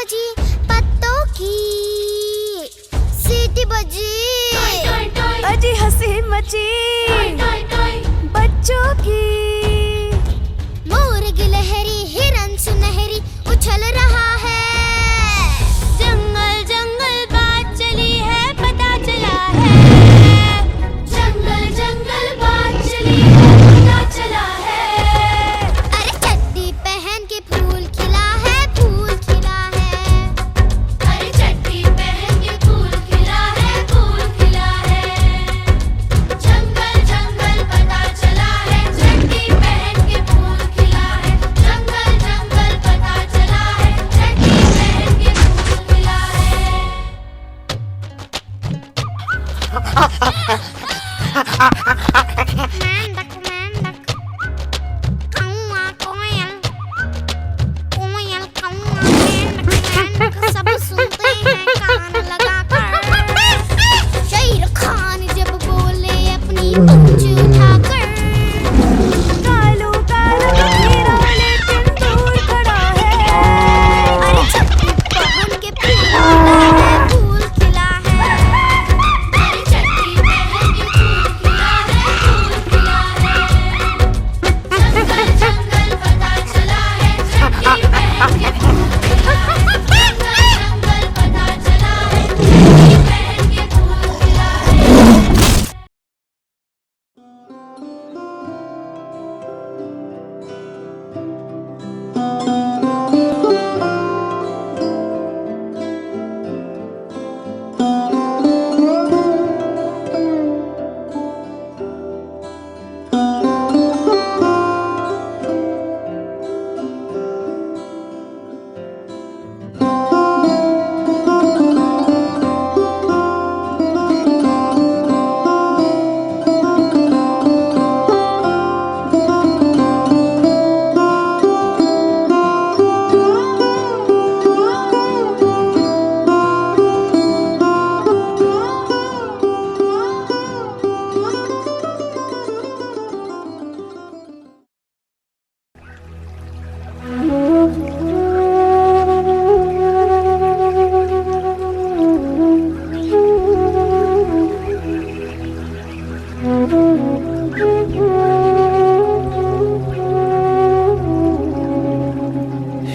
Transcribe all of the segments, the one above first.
बजी पत्तों की, सीटी बजी अजी हंसी मची बच्चों की। मोर गिलहरी हिरन सुनहरी उछल रहा है। जंगल जंगल बात चली है, पता चला है। जंगल जंगल बात चली है, पता चला है। अरे चड्डी पहन के फूल खिला है, फूल खिला है। अरे चड्डी पहन के फूल खिला है, फूल खिला है। जंगल जंगल पता चला है, चड्डी पहन के फूल खिला है। जंगल जंगल पता चला है, चड्डी पहन के फूल खिला है। मेंढक मेंढक कौआ कोयल, कोयल कौआ मेंढक मेंढक सब सुनते हैं कान लगाकर। शेर खान जब बोले अपनी पूंछ उठाकर। कालू कालू बकरा लेकिन दूर खड़ा है। अरे चड्डी पहन के फूल खिला है, फूल खिला है। अरे चड्डी पहन के फूल खिला है, फूल खिला है। जंगल जंगल पता चला है, चड्डी पहन के फूल खिला है। जंगल जंगल पता चला है, चड्डी पहन के फूल खिला है।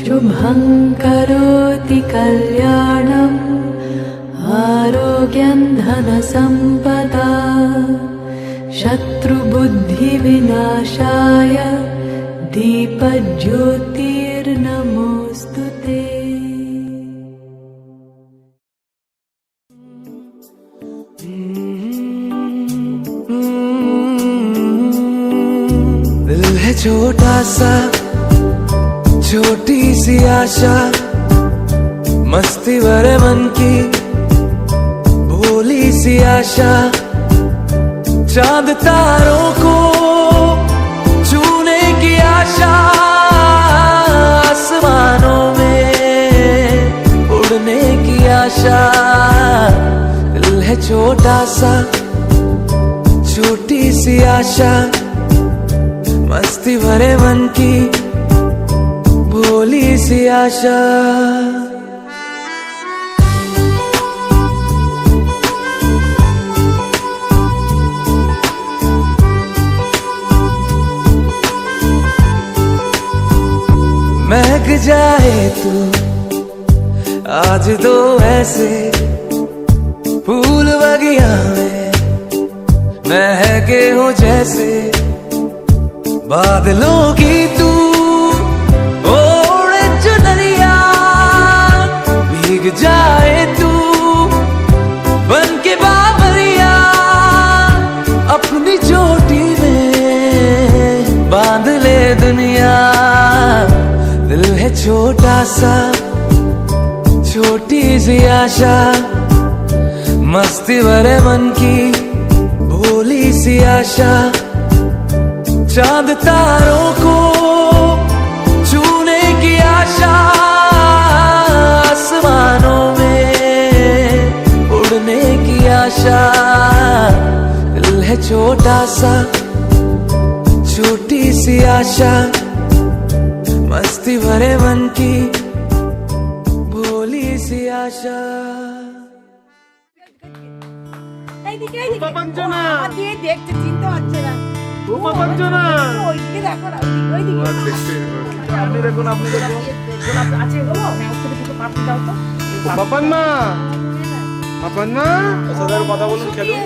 शुभं करोति कल्याणम् आरोग्यं धनसम्पदा शत्रुबुद्धिविनाशाय दीपज्योतिर्नमोऽस्तु ते। दिल है छोटा सा, छोटी सी आशा, मस्ती भरे मन की भोली सी आशा। चांद तारों को छूने की आशा, आसमानों में उड़ने की आशा। दिल है छोटा सा, छोटी सी आशा, मस्ती भरे मन की भोली सी आशा। महक जाए तू आज तो ऐसे फूल बगिया में महके हो जैसे बादलों की तू ओढ़े चुनरिया। भीग जाए तू बन के बाबरिया, अपनी चोटी में बांध ले दुनिया। दिल है छोटा सा, छोटी सी आशा, मस्ती भरे मन की भोली सी आशा। चांद तारों को छूने की आशा, आसमानों में उड़ने की आशा। दिल है छोटा सा, छोटी सी आशा, मस्ती भरे मन की भोली आशा প্রপঞ্চনা দিয়ে দেখতে চিনতে পারছে না প্রপঞ্চনা ওইদিকে দেখো না ওইদিকে আপনি দেখুন গোলাপ আছে গো ওর থেকে দুটো পাপড়ি দাও তো পাপান্না পাপান্না সাদার কথা বলুন খেলুন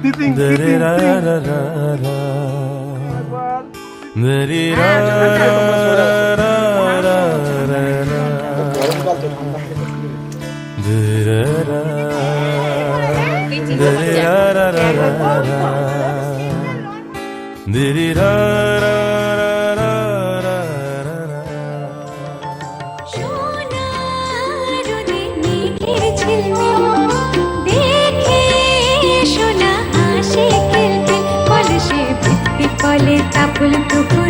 দিতিং সোনার মেঘের ঝিলমিল দেখে সোনা আসে খেলতে বলে সে ভিত্তি ফলে টাপুল টুপুর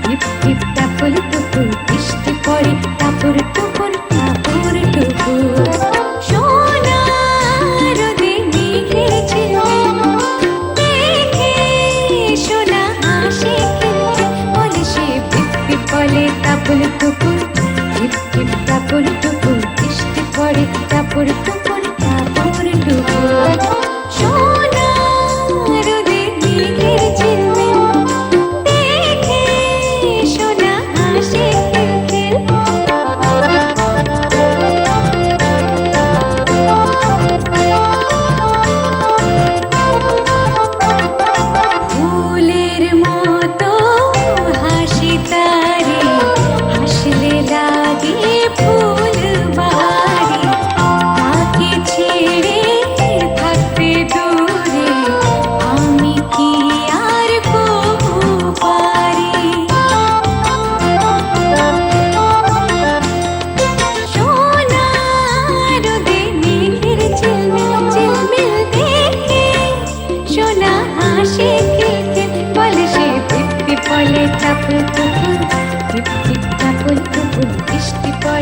টিপ টিপ টাপুল টুপুর বৃষ্টি পড়ে টাপুর টুপুর টাপুর টুপুর সোনার মেঘের ঝিলমিল দেখে সোনা আসে খেলতে বলে সে ভিত্তি ফলে টাপুল টুপুর টিপ টিপ টাপুর টুপুর বৃষ্টি পড়ে টাপুর টুপুর টাপুর টুপুর সোনার মেঘের ঝিলমিল দেখে সোনা আসে খেল ফুলের মতো হাসি তারে হাসলে লাগে ফুল বাড়ি তাকে ছেড়ে থাকতে দূরে আমি কি আর কবু পারি সোনার মেঘের ঝিলমিল ঝিলমিল দেখে সোনা হাসে খেলতে বলে সে পিপি ফলে টাপুর টুপুর টিপ টিপ টাপুর টুপুর বৃষ্টি পড়ে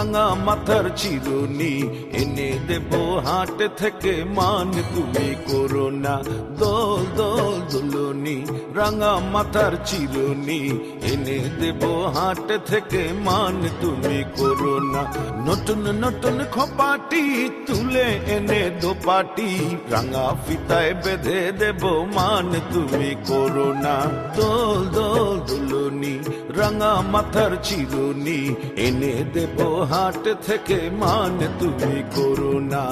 রাঙা মাথার চিরুনি এনে দেব হাট থেকে, মান তুমি করো না দোল দোল দুলুনি। রাঙা মাথার চিরুনি এনে দেব হাট থেকে, মান তুমি করো না। নতুন নতুন খপাটি তুলে এনে দোপাটি, রাঙা ফিতায় বেঁধে দেব, মান তুমি করো না দোল দোল দুলুনি। রাঙা মাথার চিরুনি এনে দেব হাট থেকে, মান তুমি করো না।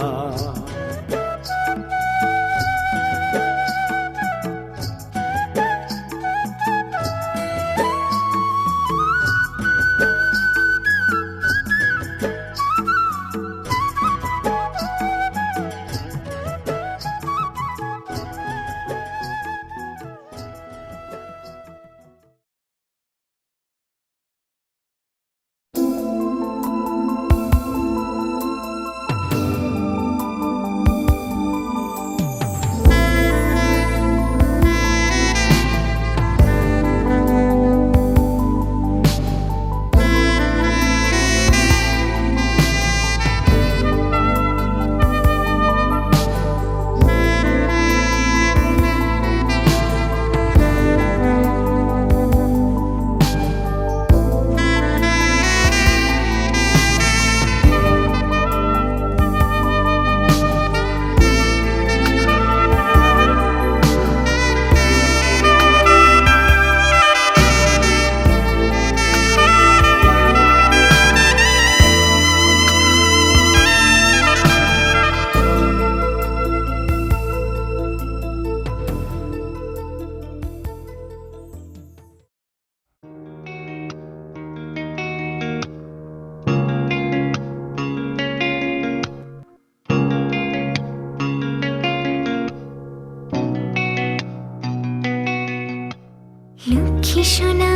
লক্ষ্মী সোনা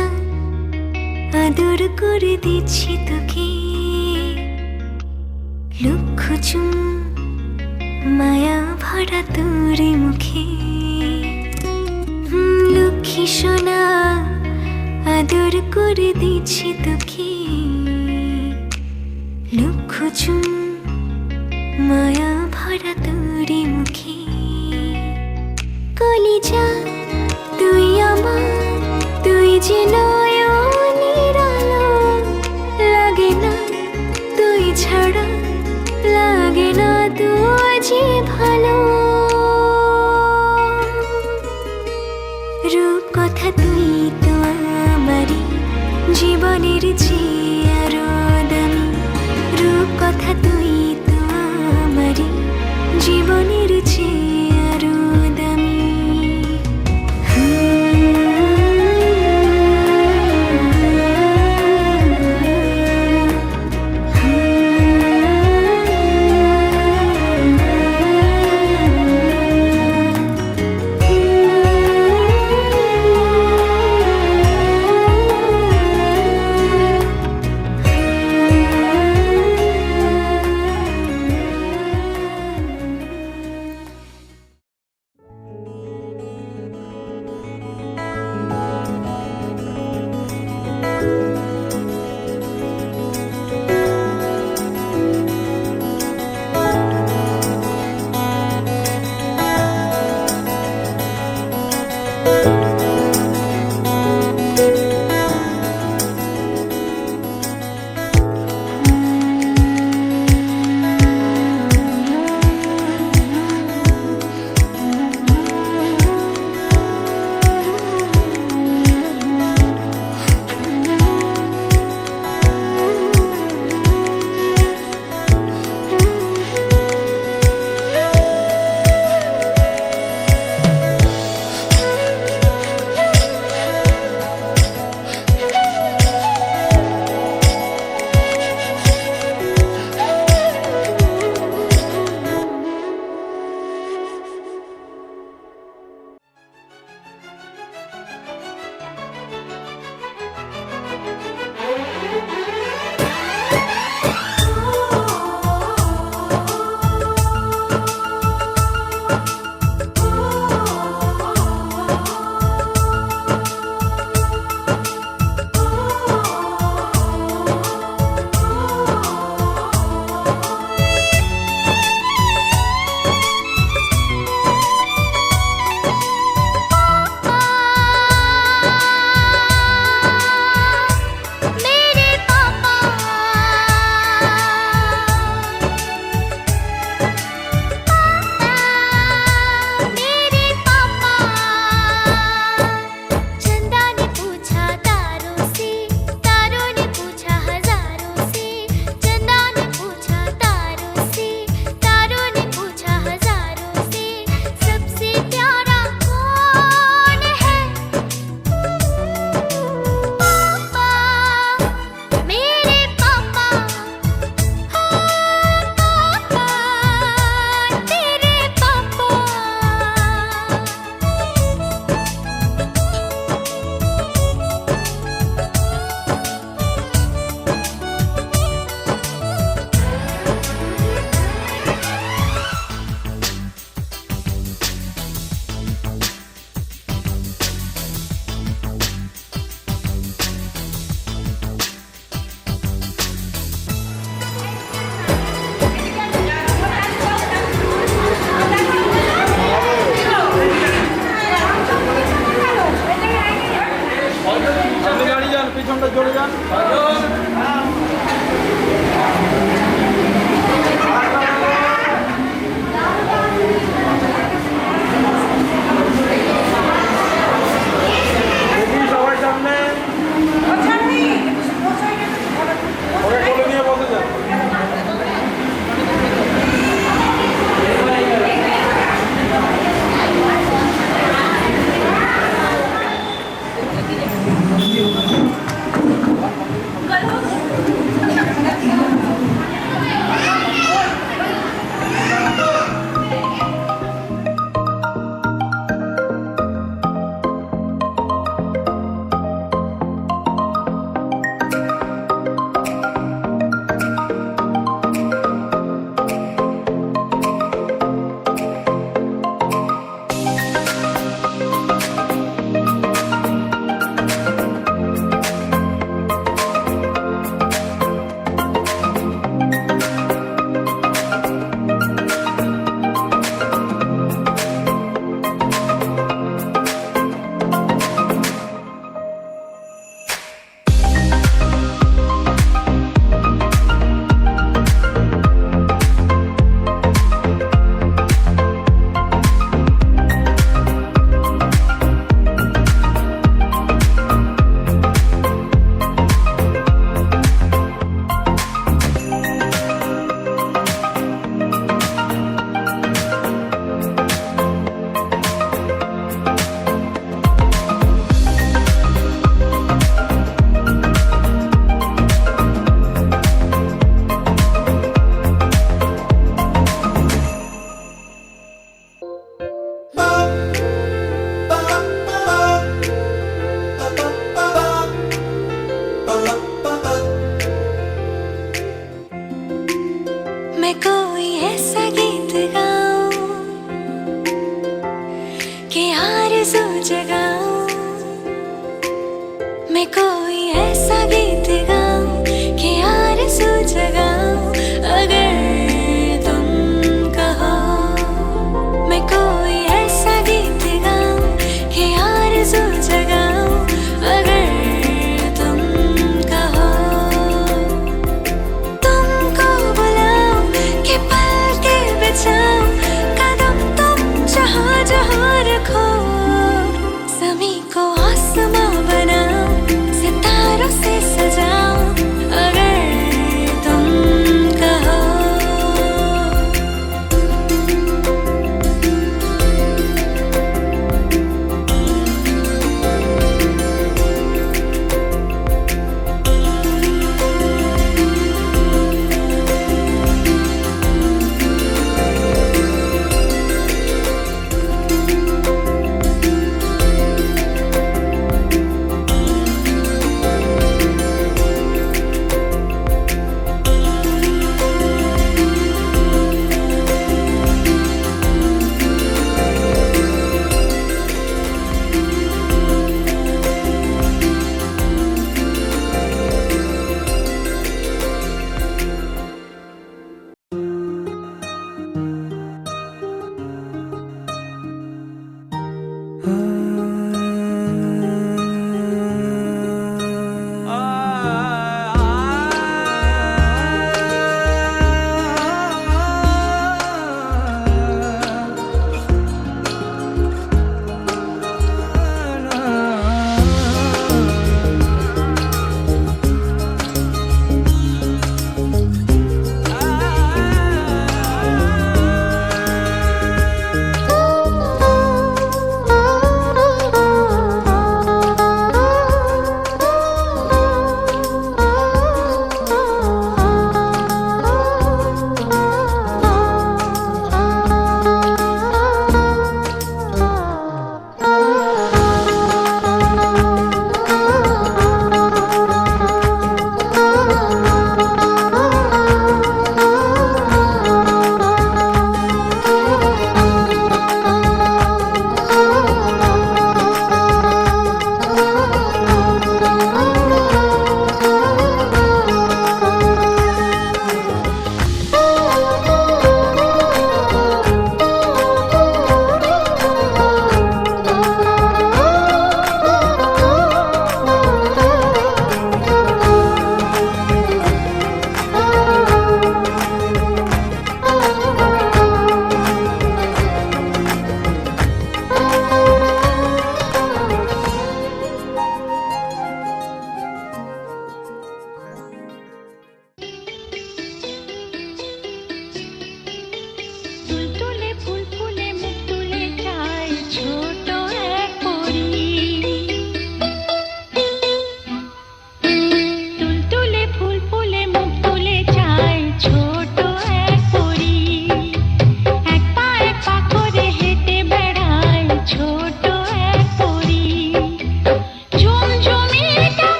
আদর করে দিচ্ছি তোকে, লক্ষ চুম মায়া ভরা তোর মুখে। লক্ষ্মী সোনা আদর করে দিচ্ছি তোকে, লক্ষ চুম মায়া ভরা তোর মুখে। কলিজা তুই আমার, তুই যে নয়নের আলো, লাগে না তুই ছাড়া, লাগে না তুই যে ভালো। রূপ কথা তুই তো আমারই জীবনের চেয়ে আরো দামি। রূপ কথা তুই তো আমারই জীবনের চেয়ে আরো দামি। मैं कोई ऐसा गीत गाऊं कि आरज़ू जगाऊं मैं कोई ऐसा गीत गाऊं कि आरज़ू जगाऊं अगर तुम कहो मैं कोई ऐसा गीत गाऊं कि आरज़ू जगाऊं अगर तुम कहो तुमको बुलाऊं कि पल के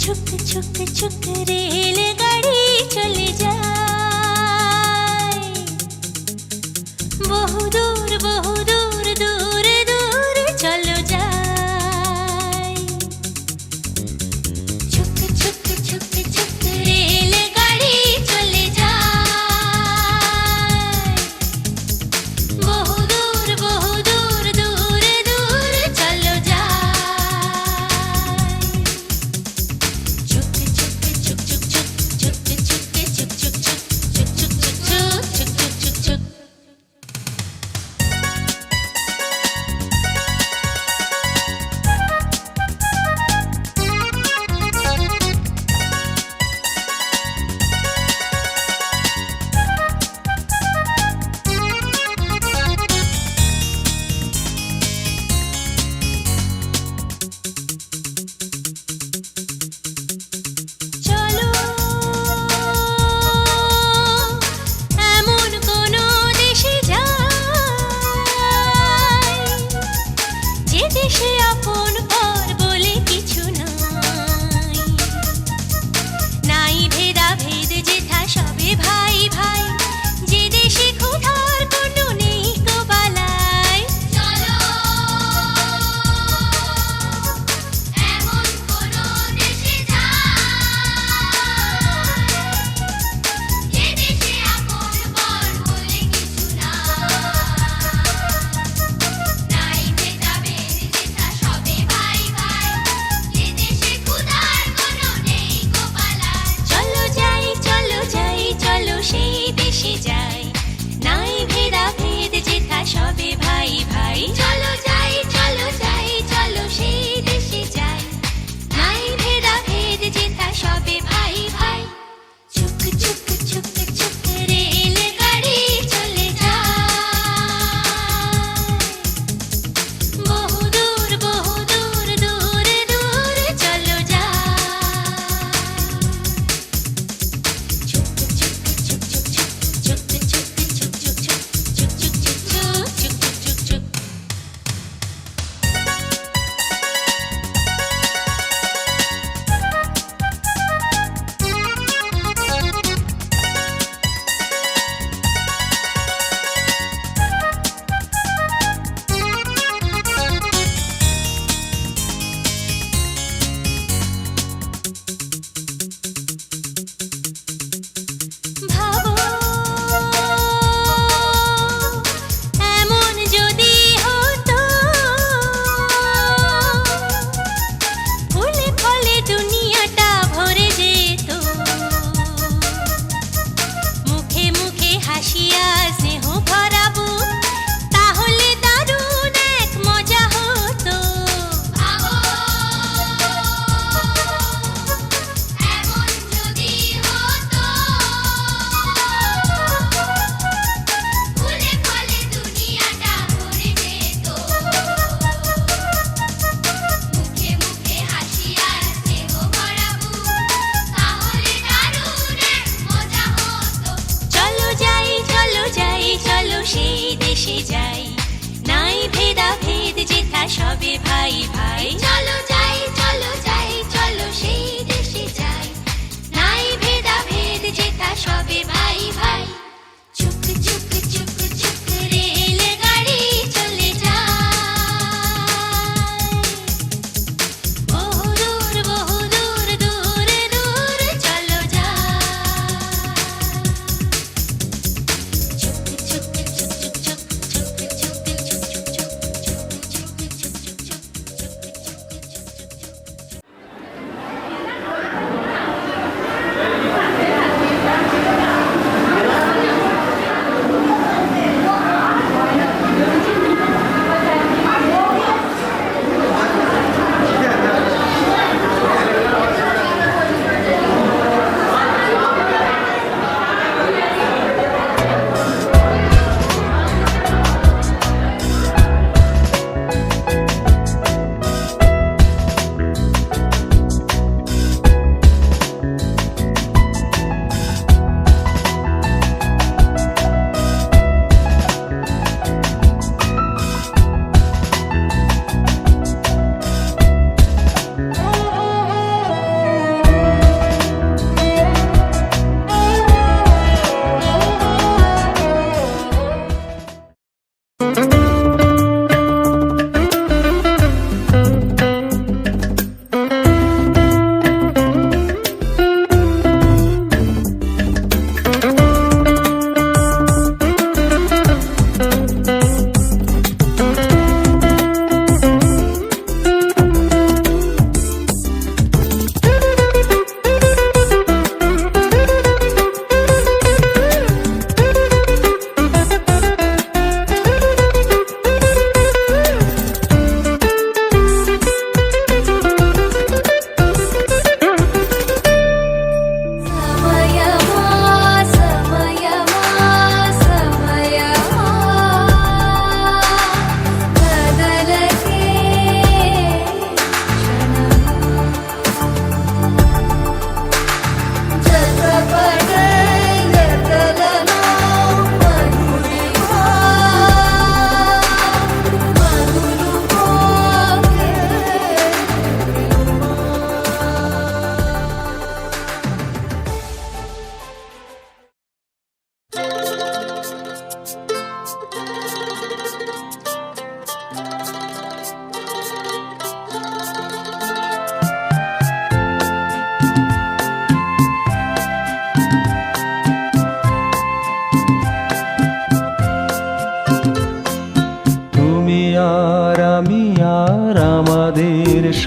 ছুক ছুক ছুক রেলগাড়ি চলে যায় বহু দূর দূর দূর চলো যাই ছুক ছুক ছুক ছুক রেলগাড়ি চলে যায় বহু দূর দূর চলো যাই ছুক ছুক ছুক ছুক ছুক ছুক ছুক ছুক ছুক ছুক ছুক ছুক ছুক ছুক চলো এমন কোনো দেশে যাই যে দেশে আপন পর বলে কিছু নাই নাই ভেদাভেদ যেথা সবে ভাই ভাই যে দেশে ক্ষুধার কোনো নেই কো বালাই চলো এমন কোনো দেশে যাই যে দেশে আপন পর বলে কিছু নাই ভেদাভেদ যেথা সবে ভাই ভাই যে দেশে ক্ষুধার কোনো নেই কো বালাই চলো যাই চলো সেই দেশে যাই নাই ভেদাভেদ যেথা সবে ভাই ভাই চলো যাই চলো সেই দেশে যাই নাই ভেদাভেদ যেথা সবে ভাই ভাই ছুক ছুক ছুক ছুক রেলগাড়ি চলে যায় বহু দূর দূর চলো যাই ছুক ছুক ছুক ছুক ছুক ছুক ছুক ছুক ছুক ছুক ছুক ছুক ভাবো এমন যদি হতো ফুলে ফলে দুনিয়াটা ভরে যেত মুখে মুখে হাসিয়া স্নেহ ভরাবো তাহলে দারুণ এক মজা হতো ভাবো এমন যদি হতো ফুলে ফলে দুনিয়াটা ভরে যেত মুখে মুখে হাসি আর স্নেহ ভরাবো তাহলে দারুণ এক মজা হতো চলো যাই চলো সেই দেশে যাই নাই ভেদাভেদ যেথা সবে ভাই ভাই চলো যাই চলো সেই দেশে যাই নাই ভেদাভেদ যেথা সবে ভাই ভাই ছুক ছুক ছুক ছুক রেলগাড়ি চলে যায় বহু দূর দূর চলো যাই ছুক ছুক ছুক ছুক ছুক ছুক ছুক ছুক ছুক ছুক ছুক ছুক ছুক ছুক ছুক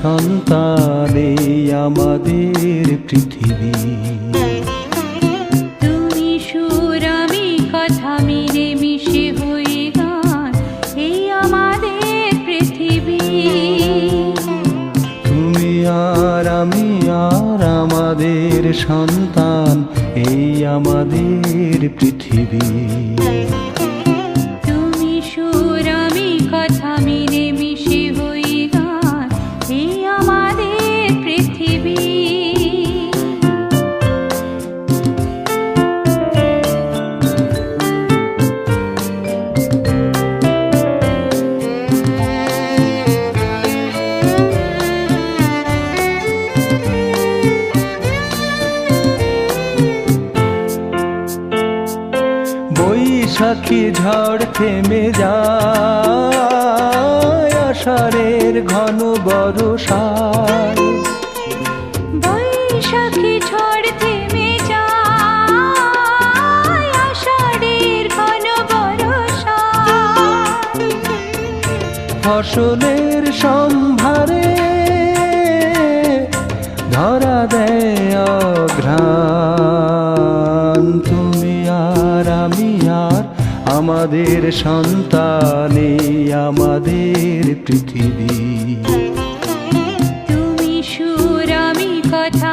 সন্তান এই আমাদের পৃথিবী। তুমি সুর আমি কথা মিলে মিশে হয়ে গান এই আমাদের পৃথিবী। তুমি আর আমি আর আমাদের সন্তান এই আমাদের পৃথিবী। তুমি সুর আমি কথা মিলে মিশে হয়ে গান এই আমাদের পৃথিবী। বৈশাখী ঝড় থেমে যায় আষাঢ়ের ঘন বর্ষায়। বৈশাখী ঝড় থেমে যায় আষাঢ়ের ঘন বর্ষা। ফসলের সম্ভারে ধরা দেয় অঘ্রাণ। তুমি আর আমি আর আমাদের সন্তান এই আমাদের পৃথিবী। তুমি সুর আমি কথা